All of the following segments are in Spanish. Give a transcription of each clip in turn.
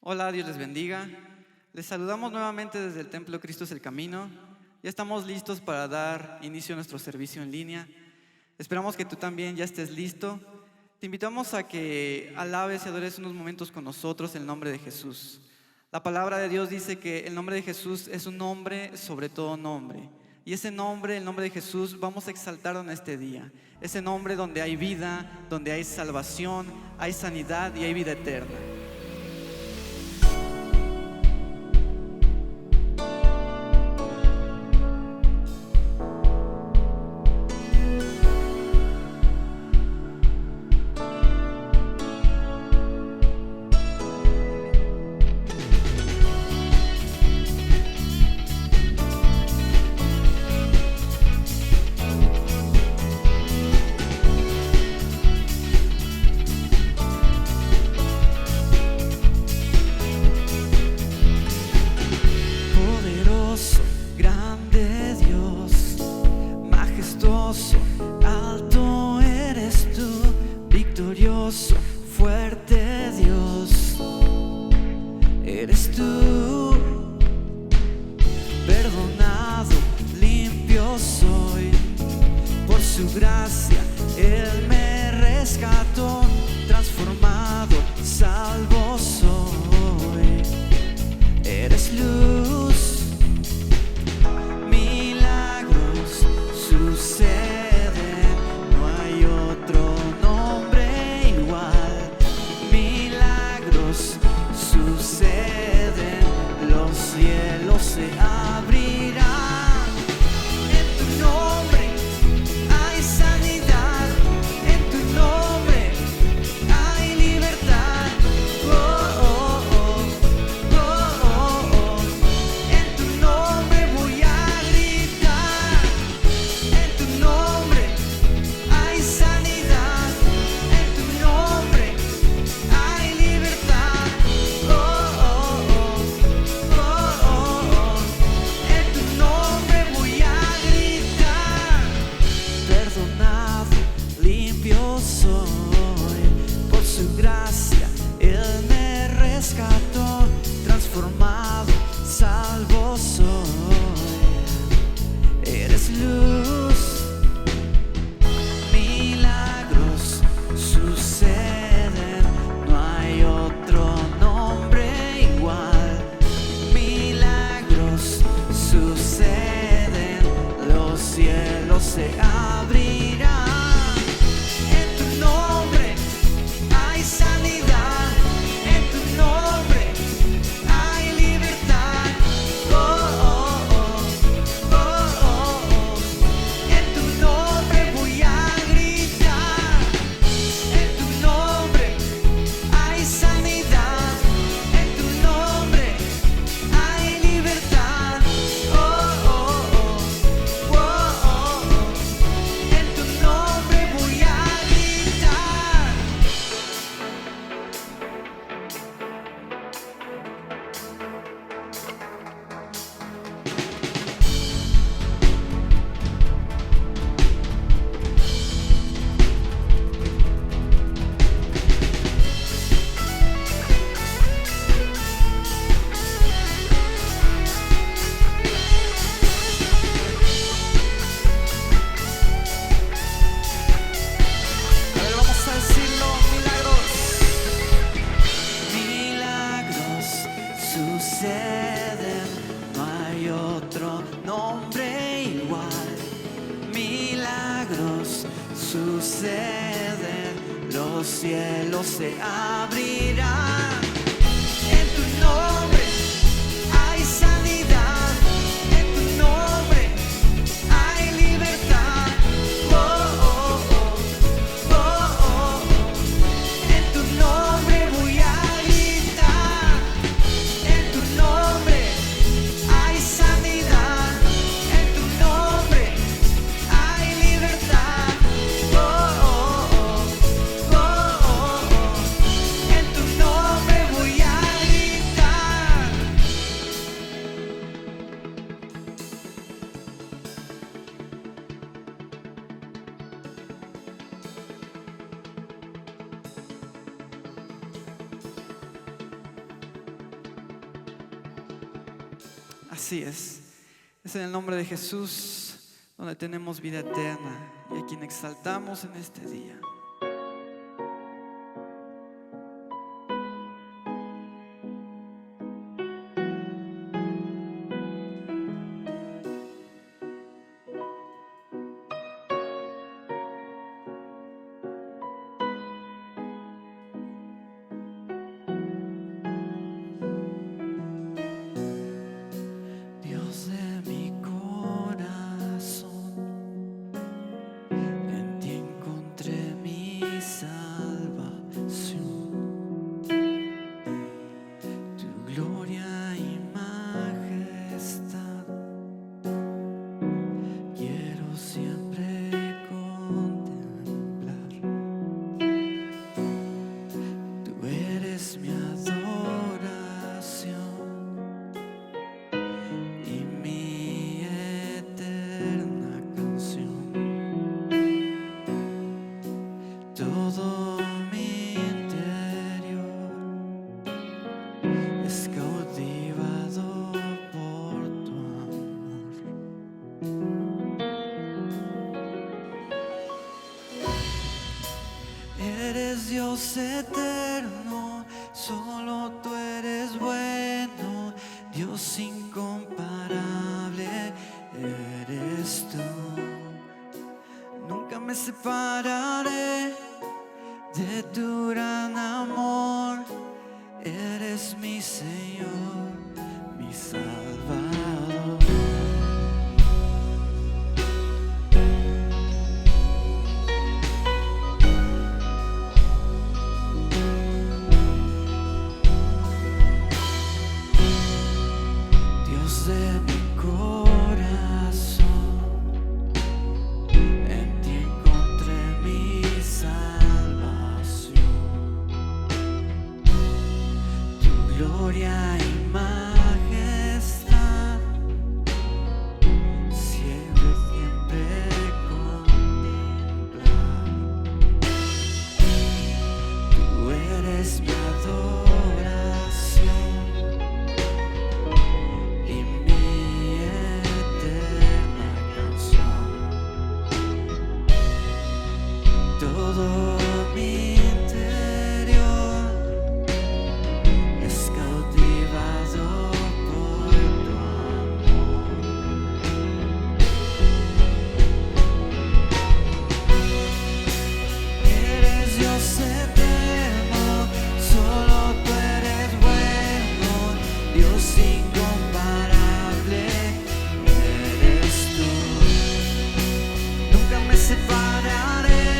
Hola, Dios les bendiga. Les saludamos nuevamente desde el Templo Cristo es el Camino. Ya estamos listos para dar inicio a nuestro servicio en línea. Esperamos que tú también ya estés listo. Te invitamos a que alabes y adores unos momentos con nosotros en el nombre de Jesús. La palabra de Dios dice que el nombre de Jesús es un nombre sobre todo nombre. Y ese nombre, el nombre de Jesús, vamos a exaltarlo en este día. Ese nombre donde hay vida, donde hay salvación, hay sanidad y hay vida eterna. Fuerte Dios, eres tú. Perdonado, limpio soy. Por su gracia Él me rescató. Transformado, salvo soy. Eres luz. Milagros suceden. No hay otro nombre igual. Milagros suceden, los cielos se abrirán. En tu nombre hay sanidad, en tu nombre hay libertad. Oh, oh, oh, oh, oh, oh. En tu nombre voy a gritar. En tu nombre hay sanidad, en tu nombre hay libertad. Oh, oh, oh, oh, oh, oh. En tu nombre voy a gritar. Perdonado, limpio soy. Por su gracia Él me rescató. Transformado, salvo soy. Eres luz. Milagros suceden, no hay otro nombre igual. Milagros suceden, los cielos se abrirán. En tu nombre hay sanidad, en tu nombre hay libertad. Oh, oh, oh, oh, oh, oh. En tu nombre voy a gritar. En tu nombre hay sanidad, en tu nombre hay libertad. Oh, oh, oh, oh, oh, oh. En tu nombre voy a gritar. A ver, vamos a decirlo. Milagros suceden, no hay otro nombre igual. Milagros suceden, los cielos se abrirán. En tu nombre hay sanidad, en tu nombre hay libertad. Oh, oh, oh, oh, oh, oh. En tu nombre voy a gritar. En tu nombre hay sanidad, en tu nombre hay libertad. Oh, oh, oh, oh, oh, oh. En tu nombre Así es. Es en el nombre de Jesús donde tenemos vida eterna y a quien exaltamos en este día. Dios de mi corazón, en ti encontré mi salvación. Tu gloria y majestad quiero siempre contemplar. Tú eres mi adoración y mi eterna canción. Todo mi interior es cautivado por tu amor. Eres Dios eterno, solo tú eres bueno, Dios incomparable eres tú. Nunca me separaré de tu gran amor, eres mi Señor, mi Salvador. Dios de mi corazón, en ti encontré mi salvación. Tu gloria y majestad siempre contemplar. Tú eres mi adoración y mi eterna canción. Todo mi interior es cautivado por tu amor. Eres Dios eterno, solo tú eres bueno, Dios incomparable eres tú. Nunca me separaré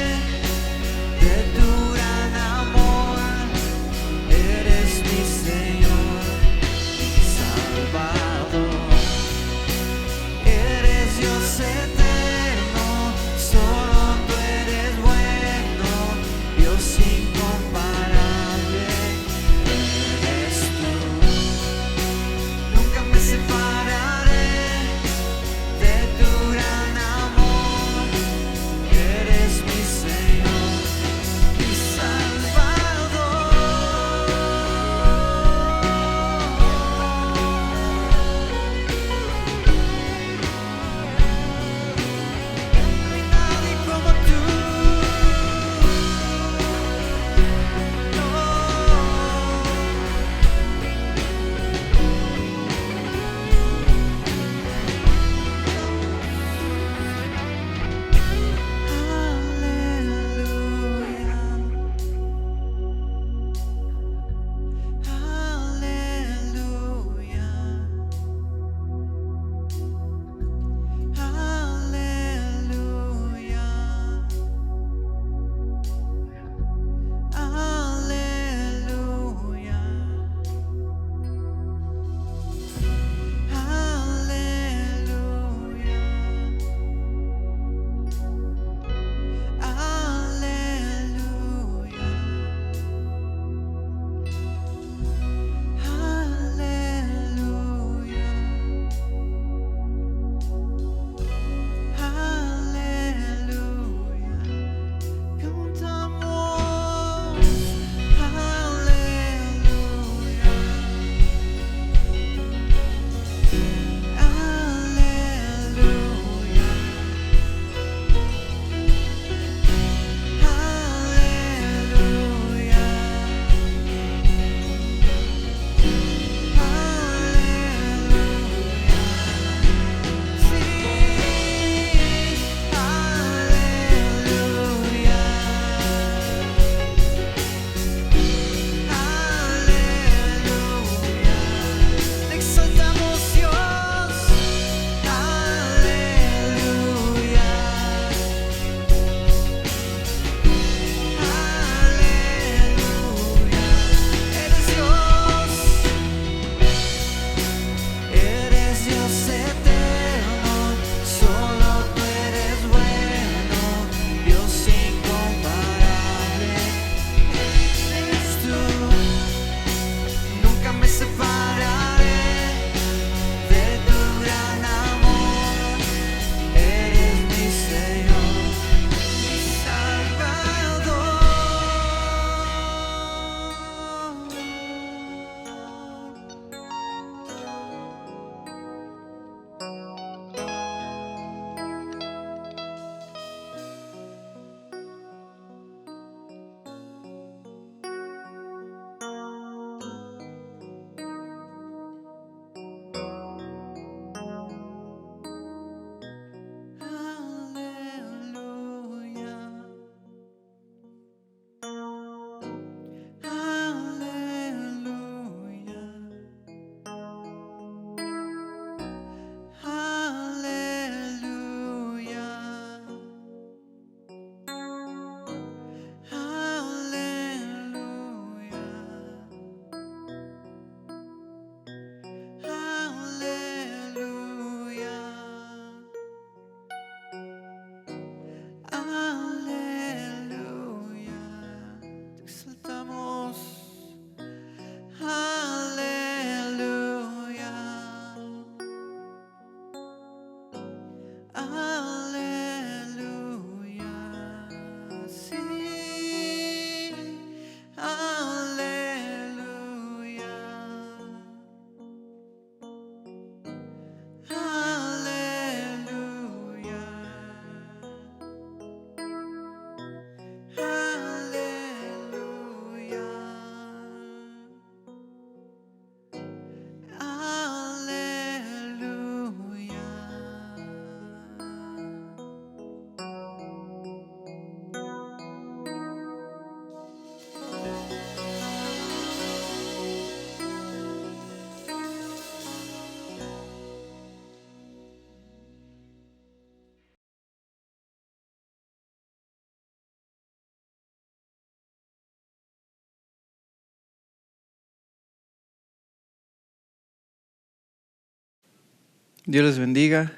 Dios les bendiga.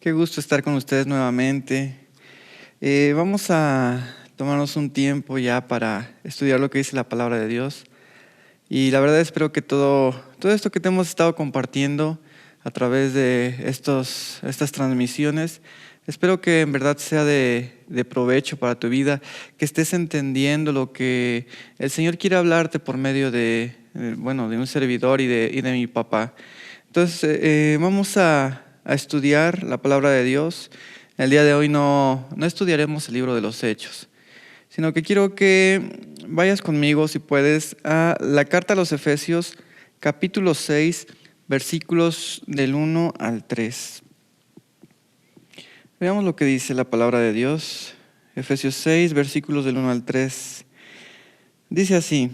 Qué gusto estar con ustedes nuevamente. Vamos a tomarnos un tiempo ya para estudiar lo que dice la palabra de Dios. Y la verdad espero que todo esto que te hemos estado compartiendo a través de estas transmisiones, espero que en verdad sea de provecho para tu vida, que estés entendiendo lo que el Señor quiere hablarte por medio de un servidor y de mi papá. Entonces, vamos a estudiar la palabra de Dios. El día de hoy no estudiaremos el libro de los Hechos, sino que quiero que vayas conmigo, si puedes, a la carta a los Efesios, capítulo 6, versículos del 1 al 3. Veamos lo que dice la palabra de Dios. Efesios 6, versículos del 1 al 3. Dice así: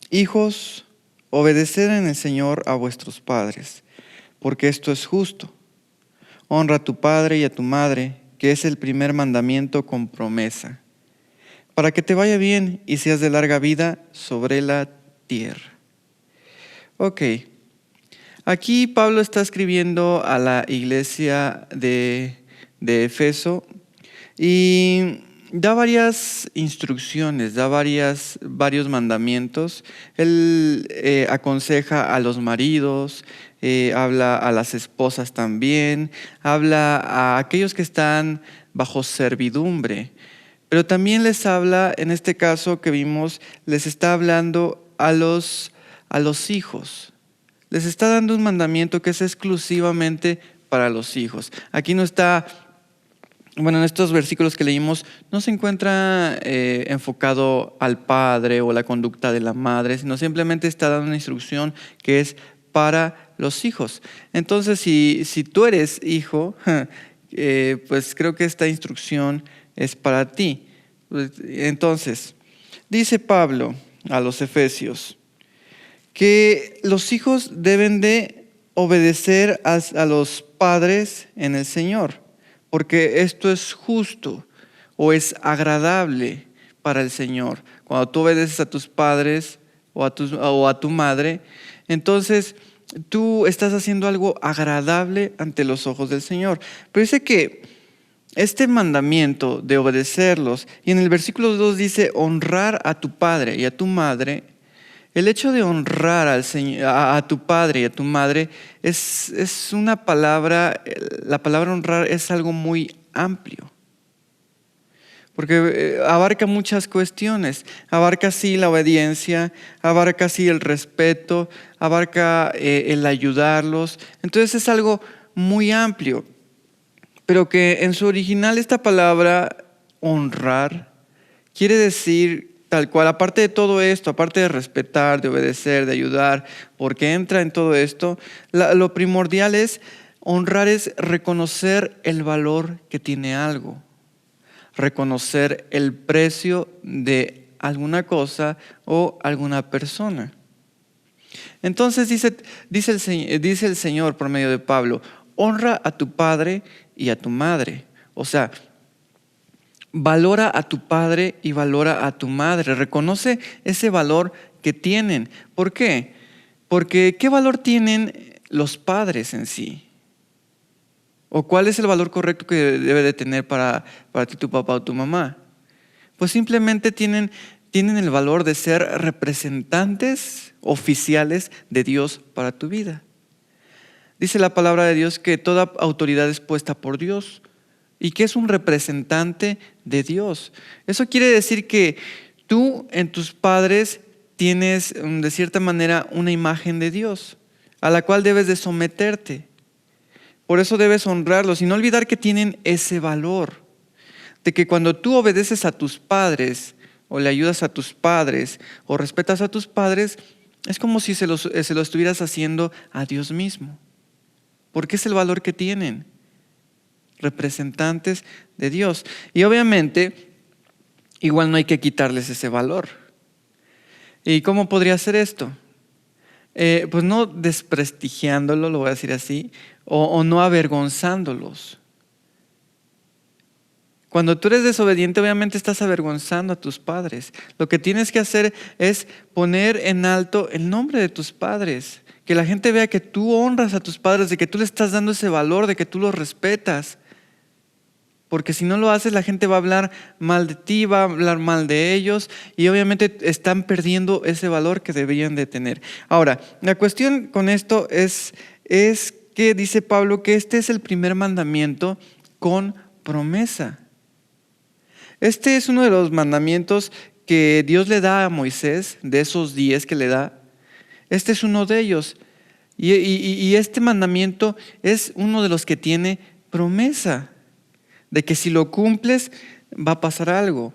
Hijos, obedeced en el Señor a vuestros padres, porque esto es justo. Honra a tu padre y a tu madre, que es el primer mandamiento con promesa, para que te vaya bien y seas de larga vida sobre la tierra. Ok, aquí Pablo está escribiendo a la iglesia de Efeso y da varias instrucciones, da varios mandamientos. Él aconseja a los maridos, habla a las esposas también, habla a aquellos que están bajo servidumbre, pero también les habla, en este caso que vimos, les está hablando a los hijos. Les está dando un mandamiento que es exclusivamente para los hijos. Aquí no está, en estos versículos que leímos, no se encuentra enfocado al padre o la conducta de la madre, sino simplemente está dando una instrucción que es para los hijos. Entonces, si tú eres hijo, pues creo que esta instrucción es para ti. Entonces, dice Pablo a los Efesios que los hijos deben de obedecer a los padres en el Señor, porque esto es justo o es agradable para el Señor. Cuando tú obedeces a tus padres o a tu madre, entonces tú estás haciendo algo agradable ante los ojos del Señor. Pero dice que este mandamiento de obedecerlos, y en el versículo 2 dice honrar a tu padre y a tu madre. El hecho de honrar a tu padre y a tu madre es una palabra, la palabra honrar es algo muy amplio, porque abarca muchas cuestiones. Abarca sí la obediencia, abarca sí el respeto, abarca el ayudarlos. Entonces es algo muy amplio, pero que en su original esta palabra honrar quiere decir tal cual, aparte de todo esto, aparte de respetar, de obedecer, de ayudar, porque entra en todo esto, lo primordial es honrar, es reconocer el valor que tiene algo, reconocer el precio de alguna cosa o alguna persona. Entonces dice el Señor por medio de Pablo: honra a tu padre y a tu madre. O sea, valora a tu padre y valora a tu madre. Reconoce ese valor que tienen. ¿Por qué? Porque ¿qué valor tienen los padres en sí? ¿O cuál es el valor correcto que debe de tener para ti tu papá o tu mamá? Pues simplemente tienen el valor de ser representantes oficiales de Dios para tu vida. Dice la palabra de Dios que toda autoridad es puesta por Dios y que es un representante de Dios. Eso quiere decir que tú en tus padres tienes de cierta manera una imagen de Dios a la cual debes de someterte. Por eso debes honrarlos y no olvidar que tienen ese valor, de que cuando tú obedeces a tus padres o le ayudas a tus padres o respetas a tus padres, es como si se lo estuvieras haciendo a Dios mismo, porque es el valor que tienen, representantes de Dios. Y obviamente, igual no hay que quitarles ese valor. ¿Y cómo podría ser esto? Pues no desprestigiándolo, lo voy a decir así, o no avergonzándolos. Cuando tú eres desobediente, obviamente estás avergonzando a tus padres. Lo que tienes que hacer es poner en alto el nombre de tus padres, Que la gente vea que tú honras a tus padres, de que tú le estás dando ese valor, de que tú los respetas. Porque si no lo haces, la gente va a hablar mal de ti, va a hablar mal de ellos y obviamente están perdiendo ese valor que deberían de tener. Ahora, la cuestión con esto es que dice Pablo que este es el primer mandamiento con promesa. Este es uno de los mandamientos que Dios le da a Moisés, de esos 10 que le da. Este es uno de ellos. Y este mandamiento es uno de los que tiene promesa, de que si lo cumples va a pasar algo.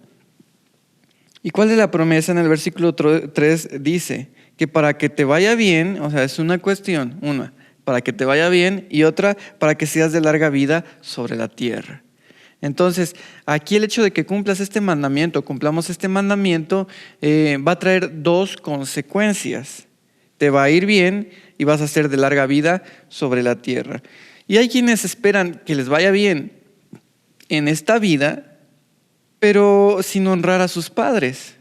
¿Y cuál es la promesa? En el versículo 3 dice que para que te vaya bien, o sea, es una cuestión, una, para que te vaya bien y otra, para que seas de larga vida sobre la tierra. Entonces, aquí el hecho de que cumplas este mandamiento, cumplamos este mandamiento, va a traer dos consecuencias. Te va a ir bien y vas a ser de larga vida sobre la tierra. Y hay quienes esperan que les vaya bien en esta vida, pero sin honrar a sus padres.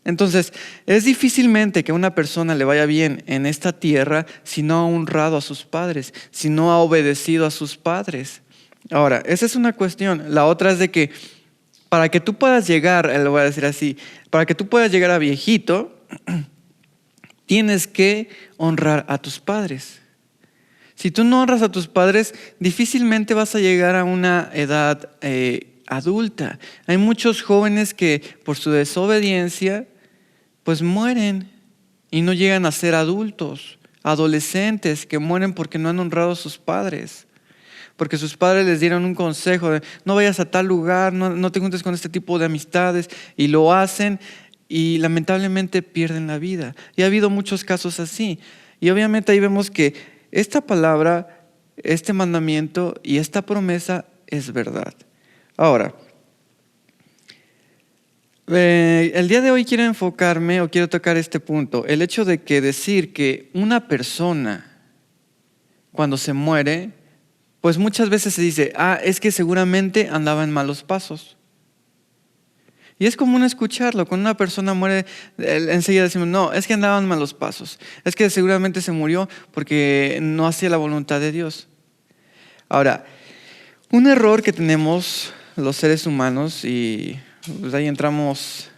Entonces, es difícilmente que a una persona le vaya bien en esta tierra si no ha honrado a sus padres, si no ha obedecido a sus padres. Ahora, esa es una cuestión. La otra es de que para que tú puedas llegar, lo voy a decir así, para que tú puedas llegar a viejito, tienes que honrar a tus padres. Si tú no honras a tus padres, difícilmente vas a llegar a una edad adulta. Hay muchos jóvenes que por su desobediencia, pues mueren y no llegan a ser adultos, adolescentes que mueren porque no han honrado a sus padres. Porque sus padres les dieron un consejo de no vayas a tal lugar, no te juntes con este tipo de amistades, y lo hacen y lamentablemente pierden la vida. Y ha habido muchos casos así. Y obviamente ahí vemos que esta palabra, este mandamiento y esta promesa es verdad. Ahora, el día de hoy quiero enfocarme o quiero tocar este punto. El hecho de que decir que una persona cuando se muere, pues muchas veces se dice, es que seguramente andaba en malos pasos. Y es común escucharlo. Cuando una persona muere, enseguida decimos, no, es que andaba en malos pasos. Es que seguramente se murió porque no hacía la voluntad de Dios. Ahora, un error que tenemos los seres humanos, y pues ahí entramos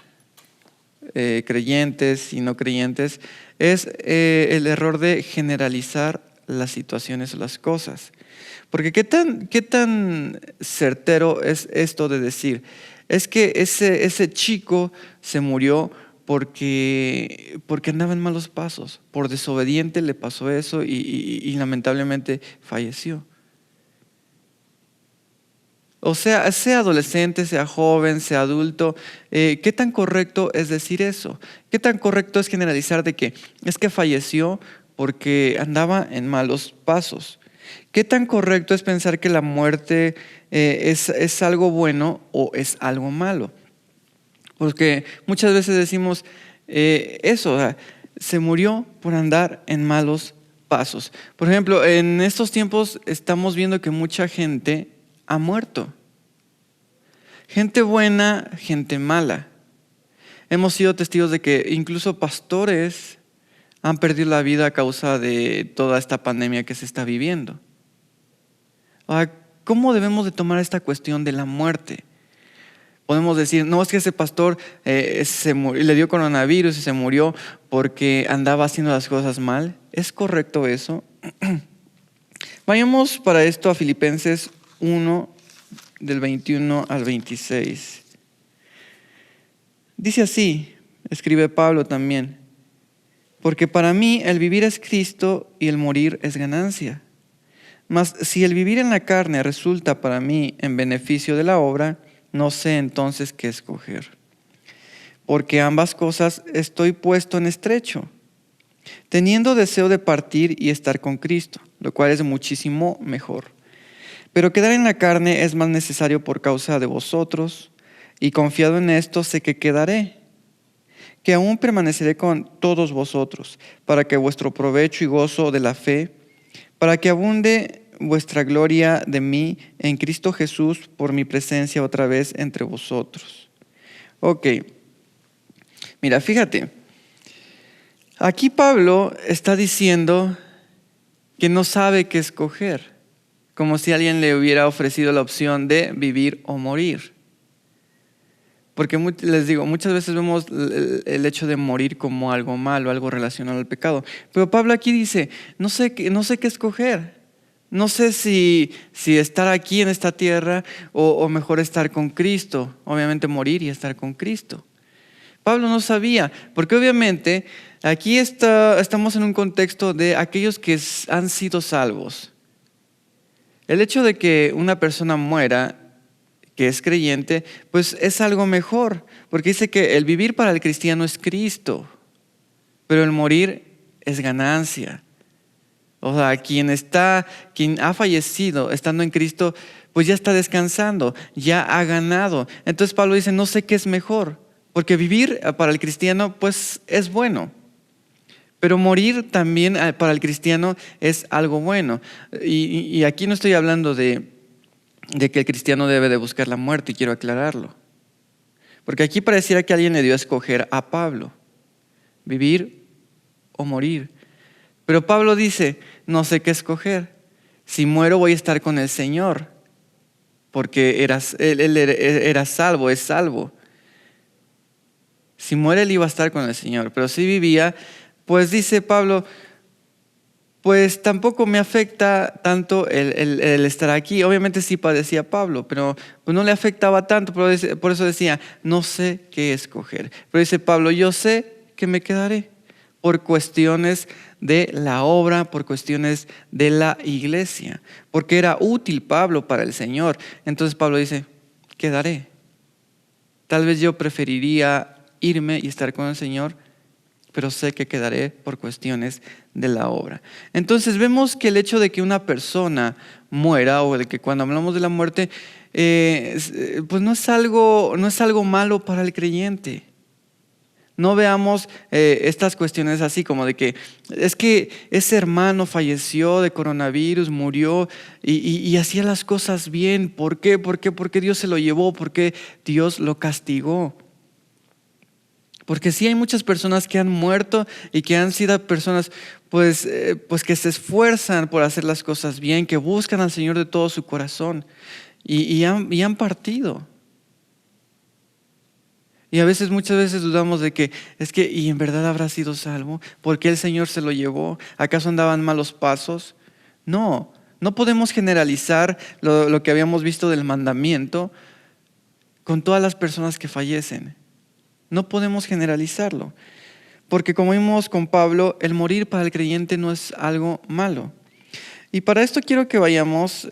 creyentes y no creyentes, es el error de generalizar las situaciones o las cosas. Porque ¿qué tan certero es esto de decir? Es que ese chico se murió porque andaba en malos pasos, por desobediente le pasó eso y lamentablemente falleció. O sea adolescente, sea joven, sea adulto, ¿qué tan correcto es decir eso? ¿Qué tan correcto es generalizar de que es que falleció porque andaba en malos pasos? ¿Qué tan correcto es pensar que la muerte es algo bueno o es algo malo? Porque muchas veces decimos eso, o sea, se murió por andar en malos pasos. Por ejemplo, en estos tiempos estamos viendo que mucha gente ha muerto. Gente buena, gente mala. Hemos sido testigos de que incluso pastores han perdido la vida a causa de toda esta pandemia que se está viviendo. ¿Cómo debemos de tomar esta cuestión de la muerte? Podemos decir, no, es que ese pastor le dio coronavirus y se murió porque andaba haciendo las cosas mal. ¿Es correcto eso? Vayamos para esto a Filipenses 1, del 21 al 26. Dice así, escribe Pablo también, porque para mí el vivir es Cristo y el morir es ganancia. Mas si el vivir en la carne resulta para mí en beneficio de la obra, no sé entonces qué escoger. Porque ambas cosas estoy puesto en estrecho, teniendo deseo de partir y estar con Cristo, lo cual es muchísimo mejor. Pero quedar en la carne es más necesario por causa de vosotros, y confiado en esto sé que quedaré, que aún permaneceré con todos vosotros, para que vuestro provecho y gozo de la fe, para que abunde vuestra gloria de mí en Cristo Jesús por mi presencia otra vez entre vosotros. Ok, mira, fíjate, Aquí Pablo está diciendo que no sabe qué escoger, como si alguien le hubiera ofrecido la opción de vivir o morir. Porque les digo, muchas veces vemos el hecho de morir como algo malo, algo relacionado al pecado. Pero Pablo aquí dice, no sé qué escoger. No sé si estar aquí en esta tierra o mejor estar con Cristo. Obviamente morir y estar con Cristo. Pablo no sabía, porque obviamente aquí estamos en un contexto de aquellos que han sido salvos. El hecho de que una persona muera, que es creyente, pues es algo mejor, porque dice que el vivir para el cristiano es Cristo, pero el morir es ganancia. O sea, quien ha fallecido estando en Cristo, pues ya está descansando, ya ha ganado. Entonces Pablo dice, no sé qué es mejor, porque vivir para el cristiano pues es bueno. Pero morir también para el cristiano es algo bueno. Y aquí no estoy hablando de que el cristiano debe de buscar la muerte, y quiero aclararlo. Porque aquí pareciera que alguien le dio a escoger a Pablo, vivir o morir. Pero Pablo dice, no sé qué escoger. Si muero voy a estar con el Señor, porque él era salvo, es salvo. Si muere él iba a estar con el Señor, pero si vivía, pues dice Pablo, pues tampoco me afecta tanto el estar aquí. Obviamente sí padecía Pablo, pero no le afectaba tanto, por eso decía, no sé qué escoger. Pero dice Pablo, yo sé que me quedaré por cuestiones de la obra, por cuestiones de la iglesia, porque era útil Pablo para el Señor. Entonces Pablo dice, quedaré. Tal vez yo preferiría irme y estar con el Señor, pero sé que quedaré por cuestiones de la obra. Entonces vemos que el hecho de que una persona muera, o de que cuando hablamos de la muerte, pues no es algo malo para el creyente. No veamos estas cuestiones así como de que es que ese hermano falleció de coronavirus, murió y hacía las cosas bien. ¿Por qué? Porque Dios se lo llevó, porque Dios lo castigó. Porque sí hay muchas personas que han muerto y que han sido personas pues que se esfuerzan por hacer las cosas bien, que buscan al Señor de todo su corazón y han partido. Y muchas veces dudamos de que ¿y en verdad habrá sido salvo? ¿Por qué el Señor se lo llevó? ¿Acaso andaban malos pasos? No podemos generalizar lo que habíamos visto del mandamiento con todas las personas que fallecen. No podemos generalizarlo, porque como vimos con Pablo, el morir para el creyente no es algo malo. Y para esto quiero que vayamos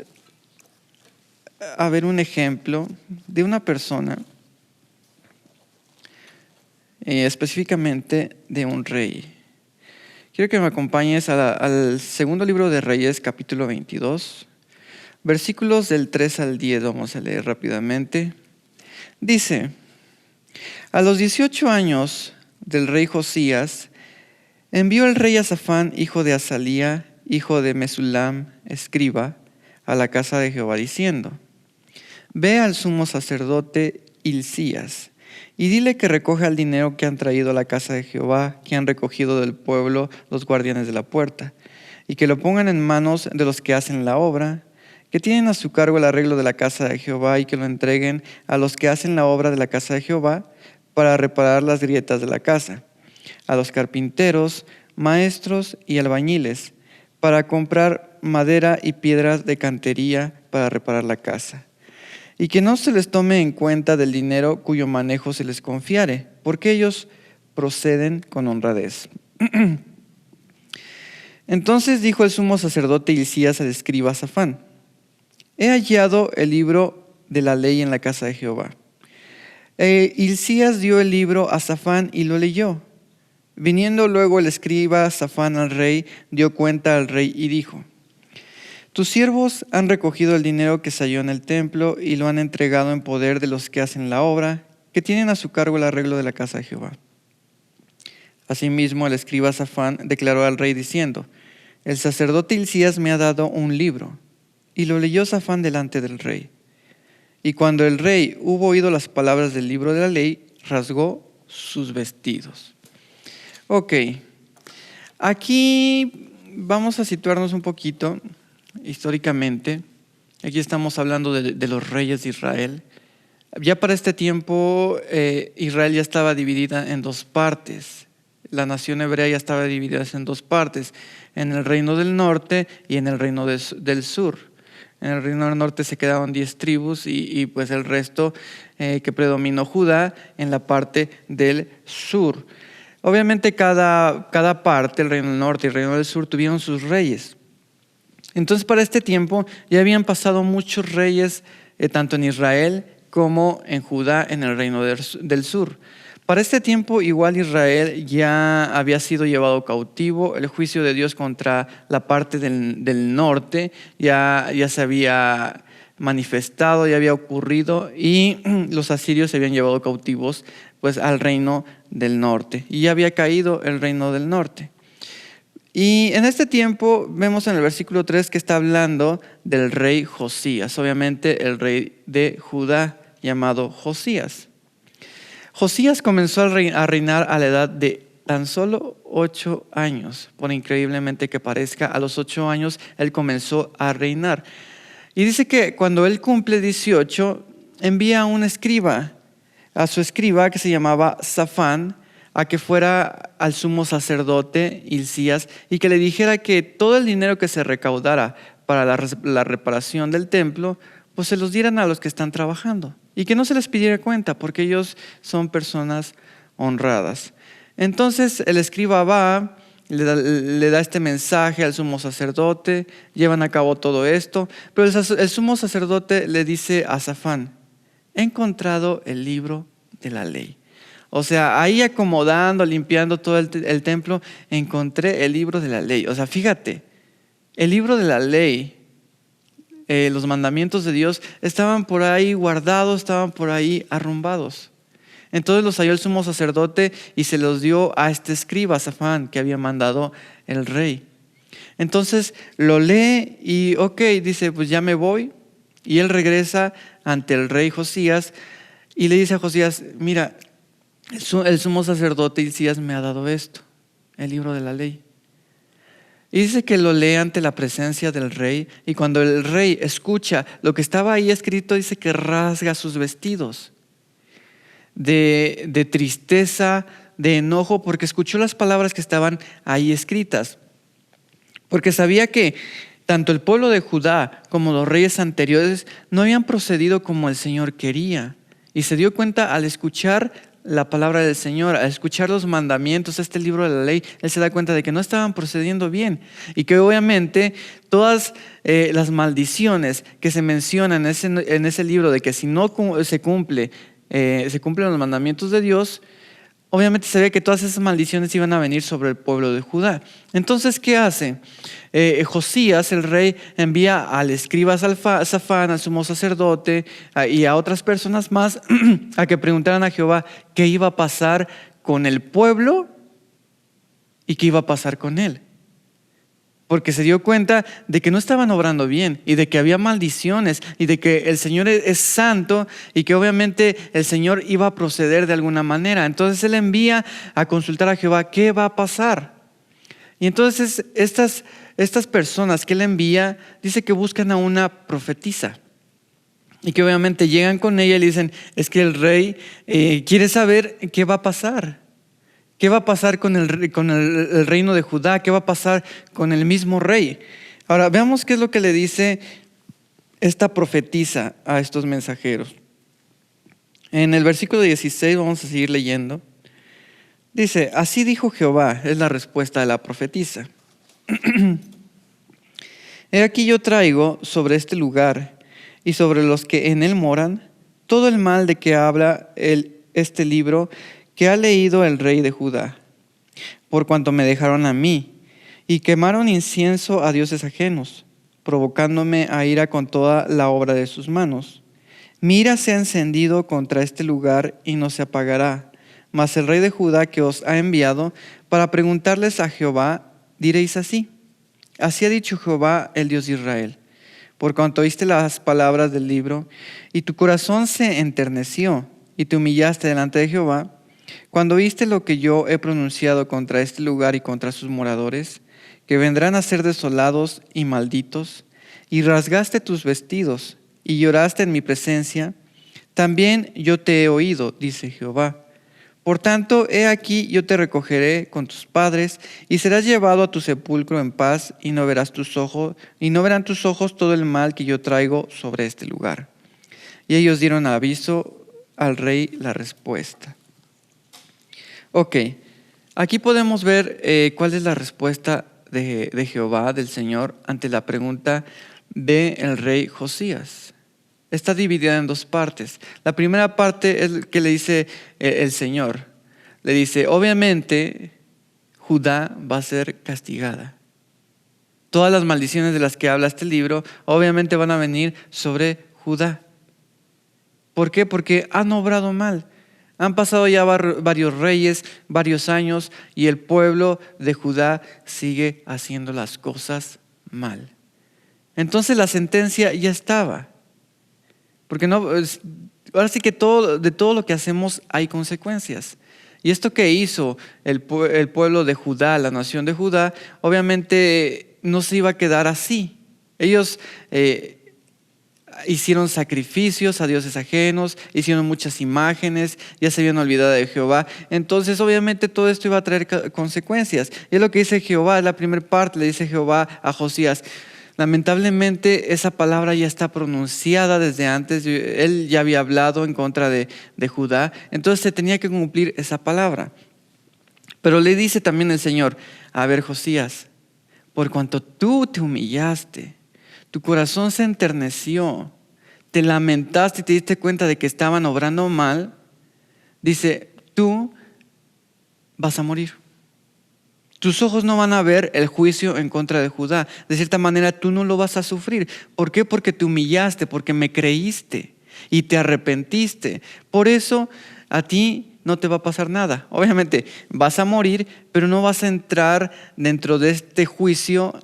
a ver un ejemplo de una persona, específicamente de un rey. Quiero que me acompañes al segundo libro de Reyes, capítulo 22, versículos del 3 al 10, vamos a leer rápidamente. Dice, a los 18 años del rey Josías, envió el rey a Safán, hijo de Azalía, hijo de Mesulam, escriba, a la casa de Jehová, diciendo, ve al sumo sacerdote Hilcías, y dile que recoja el dinero que han traído a la casa de Jehová, que han recogido del pueblo los guardianes de la puerta, y que lo pongan en manos de los que hacen la obra, que tienen a su cargo el arreglo de la casa de Jehová, y que lo entreguen a los que hacen la obra de la casa de Jehová, para reparar las grietas de la casa, a los carpinteros, maestros y albañiles, para comprar madera y piedras de cantería para reparar la casa. Y que no se les tome en cuenta del dinero cuyo manejo se les confiare, porque ellos proceden con honradez. Entonces dijo el sumo sacerdote Hilcías al escriba Safán, he hallado el libro de la ley en la casa de Jehová. Hilcías dio el libro a Safán y lo leyó. Viniendo luego el escriba Safán al rey, dio cuenta al rey y dijo, tus siervos han recogido el dinero que se halló en el templo y lo han entregado en poder de los que hacen la obra, que tienen a su cargo el arreglo de la casa de Jehová. Asimismo el escriba Safán declaró al rey diciendo, el sacerdote Hilcías me ha dado un libro. Y lo leyó Safán delante del rey. Y cuando el rey hubo oído las palabras del libro de la ley, rasgó sus vestidos. Ok, Aquí vamos a situarnos un poquito históricamente. Aquí estamos hablando de los reyes de Israel. Ya para este tiempo Israel ya estaba dividida en dos partes. La nación hebrea ya estaba dividida en dos partes, en el reino del norte y en el reino del sur. En el reino del norte se quedaron 10 tribus y pues el resto que predominó Judá en la parte del sur. Obviamente cada parte, el reino del norte y el reino del sur, tuvieron sus reyes. Entonces para este tiempo ya habían pasado muchos reyes tanto en Israel como en Judá, en el reino del sur. Para este tiempo igual Israel ya había sido llevado cautivo, el juicio de Dios contra la parte del norte ya se había manifestado, ya había ocurrido y los asirios se habían llevado cautivos pues al reino del norte y ya había caído el reino del norte. Y en este tiempo vemos en el versículo 3 que está hablando del rey Josías, obviamente el rey de Judá llamado Josías. Josías comenzó a reinar a la edad de tan solo 8 años, por increíblemente que parezca, a los 8 años él comenzó a reinar. Y dice que cuando él cumple 18, envía a un escriba, a su escriba que se llamaba Safán, a que fuera al sumo sacerdote Hilcías y que le dijera que todo el dinero que se recaudara para la reparación del templo, pues se los dieran a los que están trabajando y que no se les pidiera cuenta porque ellos son personas honradas. Entonces el escriba va, le da este mensaje al sumo sacerdote, llevan a cabo todo esto, pero el sumo sacerdote le dice a Safán: he encontrado el libro de la ley. O sea, ahí acomodando, limpiando todo el templo, encontré el libro de la ley. O sea, fíjate, el libro de la ley, los mandamientos de Dios estaban por ahí guardados, estaban por ahí arrumbados. Entonces los halló el sumo sacerdote y se los dio a este escriba, Safán, que había mandado el rey. Entonces lo lee y dice, pues ya me voy. Y él regresa ante el rey Josías y le dice a Josías: mira, el sumo sacerdote Hilcías me ha dado esto, el libro de la ley. Y dice que lo lee ante la presencia del rey, y cuando el rey escucha lo que estaba ahí escrito, dice que rasga sus vestidos de tristeza, de enojo, porque escuchó las palabras que estaban ahí escritas. Porque sabía que tanto el pueblo de Judá como los reyes anteriores no habían procedido como el Señor quería. Y se dio cuenta al escuchar la palabra del Señor, al escuchar los mandamientos, este libro de la ley, él se da cuenta de que no estaban procediendo bien y que obviamente todas las maldiciones que se mencionan en ese libro, de que si no se cumplen los mandamientos de Dios, obviamente se ve que todas esas maldiciones iban a venir sobre el pueblo de Judá. Entonces, ¿qué hace? Josías, el rey, envía al escriba Safán, al sumo sacerdote y a otras personas más a que preguntaran a Jehová qué iba a pasar con el pueblo y qué iba a pasar con él. Porque se dio cuenta de que no estaban obrando bien y de que había maldiciones y de que el Señor es santo y que obviamente el Señor iba a proceder de alguna manera. Entonces él envía a consultar a Jehová qué va a pasar. Y entonces estas personas que él envía, dice que buscan a una profetisa y que obviamente llegan con ella y le dicen: es que el rey quiere saber qué va a pasar. ¿Qué va a pasar con el reino de Judá? ¿Qué va a pasar con el mismo rey? Ahora, veamos qué es lo que le dice esta profetisa a estos mensajeros. En el versículo 16 vamos a seguir leyendo. Dice: así dijo Jehová, es la respuesta de la profetisa. He aquí yo traigo sobre este lugar y sobre los que en él moran todo el mal de que habla este libro que ha leído el rey de Judá, por cuanto me dejaron a mí y quemaron incienso a dioses ajenos, provocándome a ira con toda la obra de sus manos. Mi ira se ha encendido contra este lugar y no se apagará. Mas el rey de Judá que os ha enviado para preguntarles a Jehová, diréis así: así ha dicho Jehová, el Dios de Israel, por cuanto oíste las palabras del libro y tu corazón se enterneció y te humillaste delante de Jehová, Cuando oíste lo que yo he pronunciado contra este lugar y contra sus moradores, que vendrán a ser desolados y malditos, y rasgaste tus vestidos y lloraste en mi presencia, también yo te he oído, dice Jehová. Por tanto, he aquí yo te recogeré con tus padres y serás llevado a tu sepulcro en paz y no verán tus ojos todo el mal que yo traigo sobre este lugar. Y ellos dieron aviso al rey la respuesta. Ok, aquí podemos ver cuál es la respuesta de Jehová, del Señor, ante la pregunta del rey Josías. Está dividida en dos partes. La primera parte es que le dice el Señor. Le dice, obviamente, Judá va a ser castigada. Todas las maldiciones de las que habla este libro, obviamente van a venir sobre Judá. ¿Por qué? Porque han obrado mal. Han pasado ya varios reyes, varios años, y el pueblo de Judá sigue haciendo las cosas mal. Entonces la sentencia ya estaba. Porque no, ahora sí que de todo lo que hacemos hay consecuencias. Y esto que hizo el pueblo de Judá, la nación de Judá, obviamente no se iba a quedar así. Ellos hicieron sacrificios a dioses ajenos, hicieron muchas imágenes, ya se habían olvidado de Jehová. Entonces obviamente todo esto iba a traer consecuencias. Y es lo que dice Jehová, la primera parte, le dice Jehová a Josías. Lamentablemente esa palabra ya está pronunciada desde antes, él ya había hablado en contra de Judá, entonces se tenía que cumplir esa palabra. Pero le dice también el Señor, a ver Josías, por cuanto tú te humillaste, tu corazón se enterneció, te lamentaste y te diste cuenta de que estaban obrando mal, dice, tú vas a morir. Tus ojos no van a ver el juicio en contra de Judá. De cierta manera, tú no lo vas a sufrir. ¿Por qué? Porque te humillaste, porque me creíste y te arrepentiste. Por eso a ti no te va a pasar nada. Obviamente vas a morir, pero no vas a entrar dentro de este juicio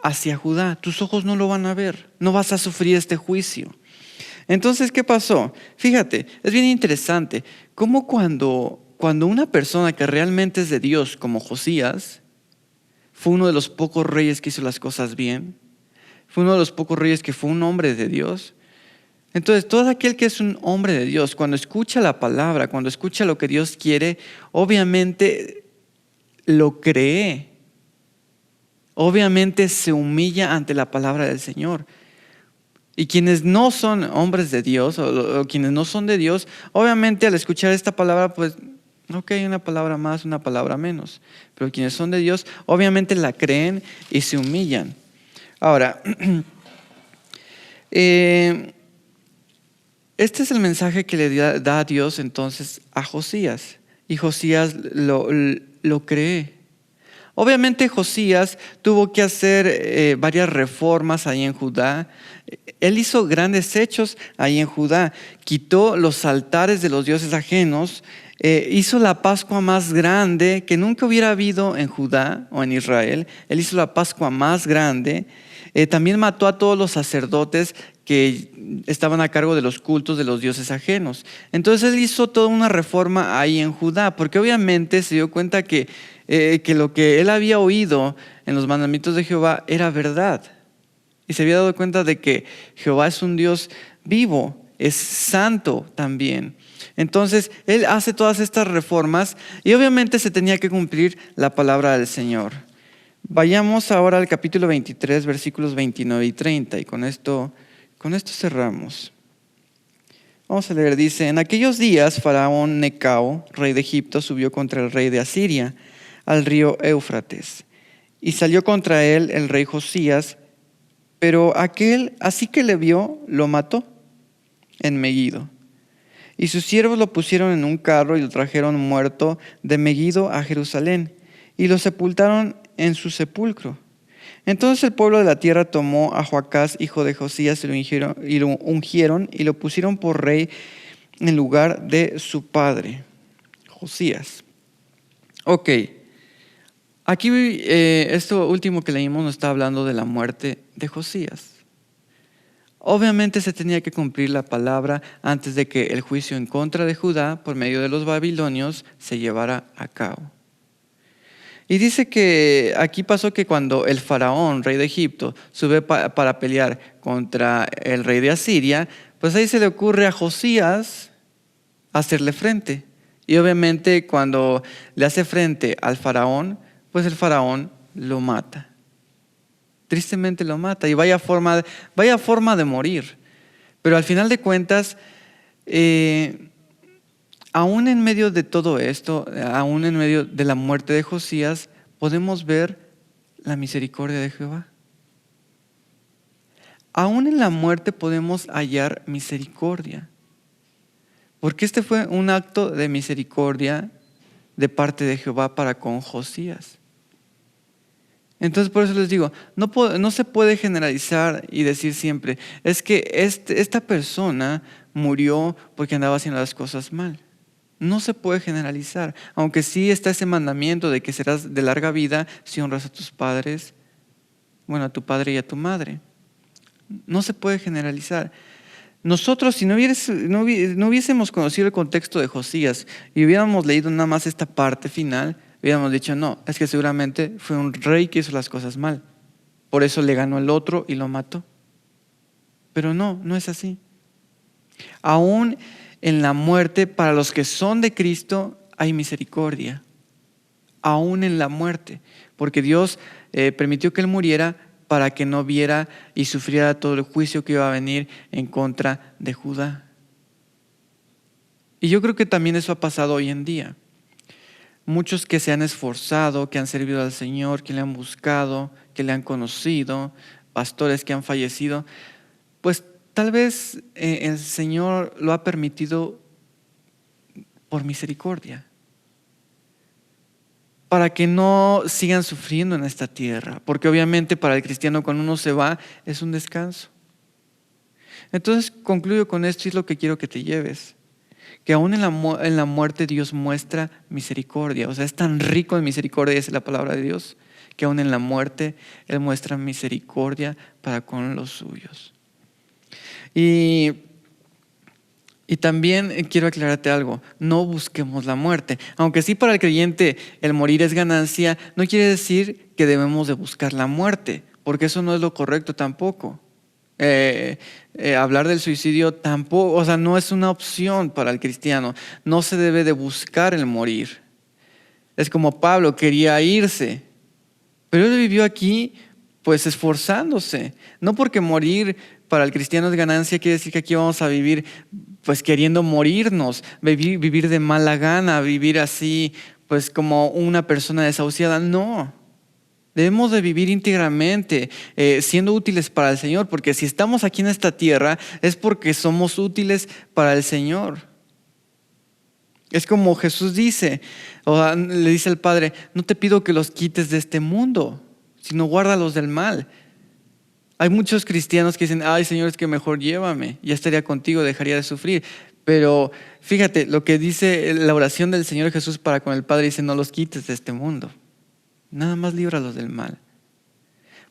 hacia Judá. Tus ojos no lo van a ver. No vas a sufrir este juicio. Entonces, ¿qué pasó? Fíjate, es bien interesante cómo cuando una persona que realmente es de Dios, como Josías, fue uno de los pocos reyes que hizo las cosas bien, fue uno de los pocos reyes que fue un hombre de Dios. Entonces, todo aquel que es un hombre de Dios, cuando escucha la palabra, cuando escucha lo que Dios quiere, obviamente lo cree. Obviamente se humilla ante la palabra del Señor. Y quienes no son hombres de Dios o quienes no son de Dios, obviamente al escuchar esta palabra, pues ok, una palabra más, una palabra menos. Pero quienes son de Dios, obviamente la creen y se humillan. Ahora, este es el mensaje que le da Dios entonces a Josías. Y Josías lo cree. Obviamente Josías tuvo que hacer varias reformas ahí en Judá. Él hizo grandes hechos ahí en Judá. Quitó los altares de los dioses ajenos. Hizo la Pascua más grande que nunca hubiera habido en Judá o en Israel. Él hizo la Pascua más grande. También mató a todos los sacerdotes que estaban a cargo de los cultos de los dioses ajenos. Entonces él hizo toda una reforma ahí en Judá, porque obviamente se dio cuenta que lo que él había oído en los mandamientos de Jehová era verdad. Y se había dado cuenta de que Jehová es un Dios vivo, es santo también. Entonces él hace todas estas reformas y obviamente se tenía que cumplir la palabra del Señor. Vayamos ahora al capítulo 23, versículos 29 y 30, y con esto cerramos. Vamos a leer, dice: en aquellos días Faraón Necao, rey de Egipto, subió contra el rey de Asiria al río Éufrates, y salió contra él el rey Josías, pero aquel, así que le vio, lo mató en Megido. Y sus siervos lo pusieron en un carro y lo trajeron muerto de Megido a Jerusalén, y lo sepultaron en su sepulcro. Entonces el pueblo de la tierra tomó a Joacás, hijo de Josías, y lo ungieron y lo pusieron por rey en lugar de su padre, Josías. Ok, aquí esto último que leímos nos está hablando de la muerte de Josías. Obviamente se tenía que cumplir la palabra antes de que el juicio en contra de Judá por medio de los babilonios se llevara a cabo. Y dice que aquí pasó que cuando el faraón, rey de Egipto, sube para pelear contra el rey de Asiria, pues ahí se le ocurre a Josías hacerle frente. Y obviamente cuando le hace frente al faraón, pues el faraón lo mata. Tristemente lo mata y vaya forma de morir. Pero al final de cuentas, aún en medio de todo esto, aún en medio de la muerte de Josías, podemos ver la misericordia de Jehová. Aún en la muerte podemos hallar misericordia. Porque este fue un acto de misericordia de parte de Jehová para con Josías. Entonces por eso les digo, no se puede generalizar y decir siempre, es que esta persona murió porque andaba haciendo las cosas mal. No se puede generalizar, aunque sí está ese mandamiento de que serás de larga vida si honras a tus padres, bueno, a tu padre y a tu madre. No se puede generalizar. Nosotros, si no hubiésemos conocido el contexto de Josías y hubiéramos leído nada más esta parte final, hubiéramos dicho, no, es que seguramente fue un rey que hizo las cosas mal. Por eso le ganó el otro y lo mató. Pero no es así. Aún en la muerte, para los que son de Cristo, hay misericordia. Aún en la muerte. Porque Dios permitió que Él muriera para que no viera y sufriera todo el juicio que iba a venir en contra de Judá. Y yo creo que también eso ha pasado hoy en día. Muchos que se han esforzado, que han servido al Señor, que le han buscado, que le han conocido, pastores que han fallecido, pues tal vez el Señor lo ha permitido por misericordia, para que no sigan sufriendo en esta tierra, porque obviamente para el cristiano cuando uno se va es un descanso. Entonces concluyo con esto y es lo que quiero que te lleves. Que aún en la muerte Dios muestra misericordia. O sea, es tan rico en misericordia, es la palabra de Dios, que aún en la muerte Él muestra misericordia para con los suyos. Y también quiero aclararte algo, no busquemos la muerte. Aunque sí para el creyente el morir es ganancia, no quiere decir que debemos de buscar la muerte, porque eso no es lo correcto tampoco. Hablar del suicidio tampoco, o sea, no es una opción para el cristiano. No se debe de buscar el morir. Es como Pablo quería irse, pero él vivió aquí pues esforzándose. No porque morir para el cristiano es ganancia quiere decir que aquí vamos a vivir pues queriendo morirnos, vivir de mala gana, vivir así pues como una persona desahuciada. No. Debemos de vivir íntegramente, siendo útiles para el Señor, porque si estamos aquí en esta tierra es porque somos útiles para el Señor. Es como Jesús dice, o le dice al Padre, no te pido que los quites de este mundo, sino guárdalos del mal. Hay muchos cristianos que dicen, ay Señor, es que mejor llévame, ya estaría contigo, dejaría de sufrir. Pero fíjate, lo que dice la oración del Señor Jesús para con el Padre, dice, no los quites de este mundo. Nada más líbralos del mal.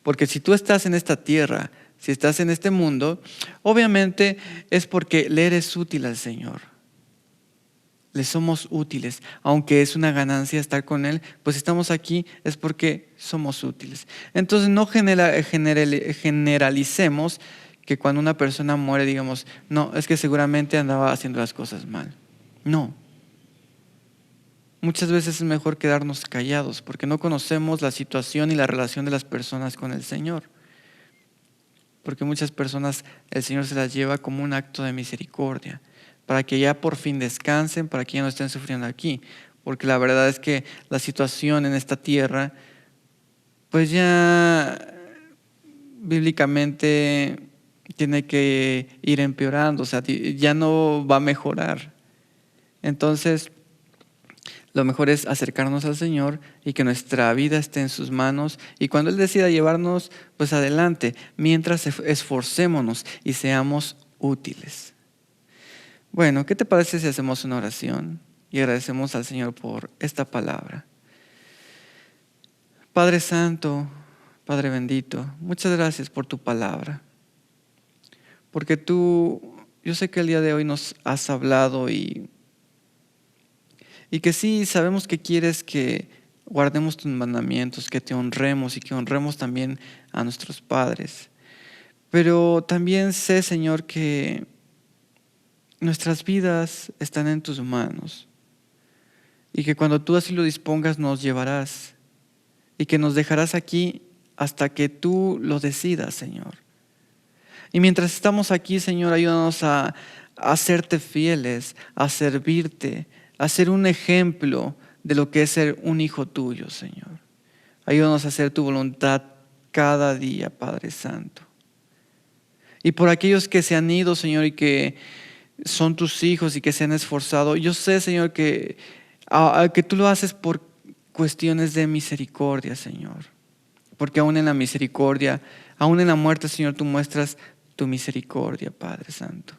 Porque si tú estás en esta tierra, si estás en este mundo, obviamente es porque le eres útil al Señor. Le somos útiles. Aunque es una ganancia estar con Él, pues estamos aquí es porque somos útiles. Entonces no generalicemos que cuando una persona muere digamos, no, es que seguramente andaba haciendo las cosas mal. No. Muchas veces es mejor quedarnos callados porque no conocemos la situación y la relación de las personas con el Señor. Porque muchas personas el Señor se las lleva como un acto de misericordia para que ya por fin descansen, para que ya no estén sufriendo aquí. Porque la verdad es que la situación en esta tierra pues ya bíblicamente tiene que ir empeorando, o sea, ya no va a mejorar. Entonces lo mejor es acercarnos al Señor y que nuestra vida esté en sus manos. Y cuando Él decida llevarnos, pues adelante, mientras esforcémonos y seamos útiles. Bueno, ¿qué te parece si hacemos una oración y agradecemos al Señor por esta palabra? Padre Santo, Padre bendito, muchas gracias por tu palabra. porque tú, yo sé que el día de hoy nos has hablado y que sí, sabemos que quieres que guardemos tus mandamientos, que te honremos y que honremos también a nuestros padres. Pero también sé, Señor, que nuestras vidas están en tus manos y que cuando tú así lo dispongas nos llevarás y que nos dejarás aquí hasta que tú lo decidas, Señor. Y mientras estamos aquí, Señor, ayúdanos a hacerte fieles, a servirte, a ser un ejemplo de lo que es ser un hijo tuyo, Señor. Ayúdanos a hacer tu voluntad cada día, Padre Santo. Y por aquellos que se han ido, Señor, y que son tus hijos y que se han esforzado, yo sé, Señor, que tú lo haces por cuestiones de misericordia, Señor. Porque aún en la misericordia, aún en la muerte, Señor, tú muestras tu misericordia, Padre Santo.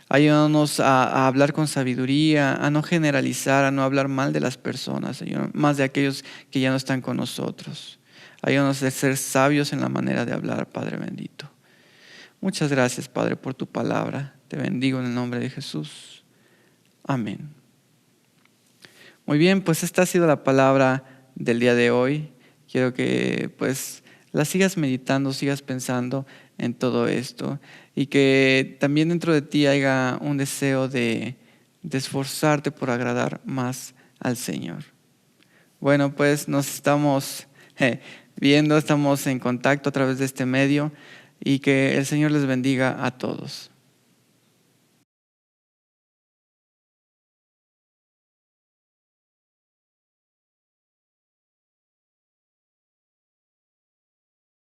Ayúdanos a hablar con sabiduría, a no generalizar, a no hablar mal de las personas, Señor, más de aquellos que ya no están con nosotros. Ayúdanos a ser sabios en la manera de hablar, Padre bendito. Muchas gracias, Padre, por tu palabra. Te bendigo en el nombre de Jesús. Amén. Muy bien, pues esta ha sido la palabra del día de hoy. Quiero que pues la sigas meditando, sigas pensando en todo esto y que también dentro de ti haya un deseo de esforzarte por agradar más al Señor. Bueno, pues nos estamos viendo, estamos en contacto a través de este medio y que el Señor les bendiga a todos.